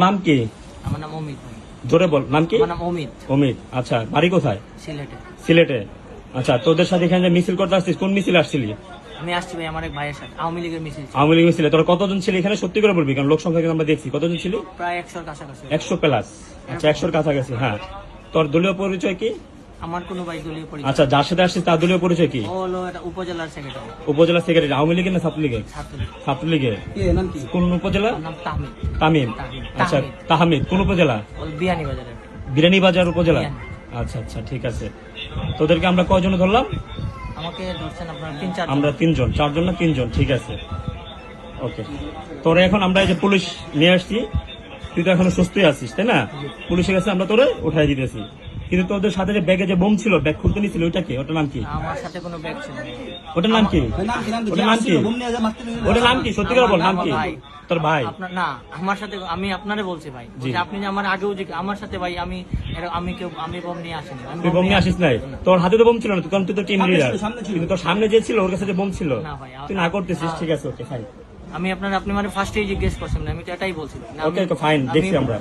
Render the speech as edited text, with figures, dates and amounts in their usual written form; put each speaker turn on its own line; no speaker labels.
নাম কি?
আমার নাম অমিত ভাই।
জোরে বল, নাম কি?
আমার নাম অমিত।
অমিত, আচ্ছা বাড়ি কোথায়?
সিলেটে।
সিলেটে। আচ্ছা তোদের সাথে এখানে যে মিছিল করতে আসছিস, কোন মিছিল আসছিলি?
আমি আসছি ভাই আমার এক ভাইয়ের সাথে, আওয়ামী লীগের মিছিল ছিল।
আওয়ামী লীগ মিছিলে তোরা কতজন ছিলি এখানে? সত্যি করে বলবি, কারণ লোক সংখ্যা কিন্তু আমরা দেখছি। কতজন ছিলি?
প্রায় 100-র কাছাকাছি।
100 প্লাস। আচ্ছা 100-র কাছাকাছি। হ্যাঁ, তোর দলীয় পরিচয় কি?
আমার কোনো ভাই দলীয় পরিচয়।
আচ্ছা, যার সাথে আসছিস তার দলীয় পরিচয় কি?
ও হলো এটা উপজেলার সেক্রেটারি।
উপজেলা সেক্রেটারি। আওয়ামী লীগের না ছাত্রলীগের?
ছাত্রলীগ।
ছাত্রলীগের। কোন উপজেলা?
ওর নাম তাহমিদ।
তামিম। আচ্ছা তাহমিদ কোন উপজেলা?
ওই বিয়ানীবাজারে।
বিরানীবাজার উপজেলা।
বিয়ানী।
আচ্ছা আচ্ছা, ঠিক আছে। তোদেরকে আমরা কয়জনে ধরলাম?
আমাকে ধরছেন আপনারা 3-4
আমরা 3 জন, 4 জন না 3 জন, ঠিক আছে। ওকে, তোরে এখন আমরা এই যে পুলিশ নিয়ে আসছি, তুই তো এখনো সুস্থ আছিস তাই না? পুলিশের কাছে আমরা তোরে উঠাই দিতেছি, কিন্তু তোদের সাথে যে ব্যাগে যে বোম ছিল, ব্যাগ খুলতে নিছিল, ওইটা কি? ওটার নাম কি?
আমার সাথে কোনো ব্যাগ ছিল না।
ওটার নাম কি? ওটার নাম কি? ওটার নাম কি? সত্যি করে বল, নাম কি? তোর ভাই?
আপনার না, আমার সাথে আমি আপনারে বলছি ভাই, যে আপনি যে আমার আগেও যে আমার সাথে ভাই আমি বম নিয়ে আসিনি।
তুই বোম নিয়ে আসিস নাই? তোর হাতে তো বোম ছিল না, কারণ তুই তো টিম লিডার। কিন্তু তোর সামনে যে ছিল ওর কাছে যে বোম ছিল,
না ভাই,
তুই না করতেছিস, ঠিক আছে। Okay fine.
আপনি মানে ফার্স্টেই জিজ্ঞেস করছেন, আমি তো এটাই বলছি।
ওকে ফাইন, দেখছি আমরা।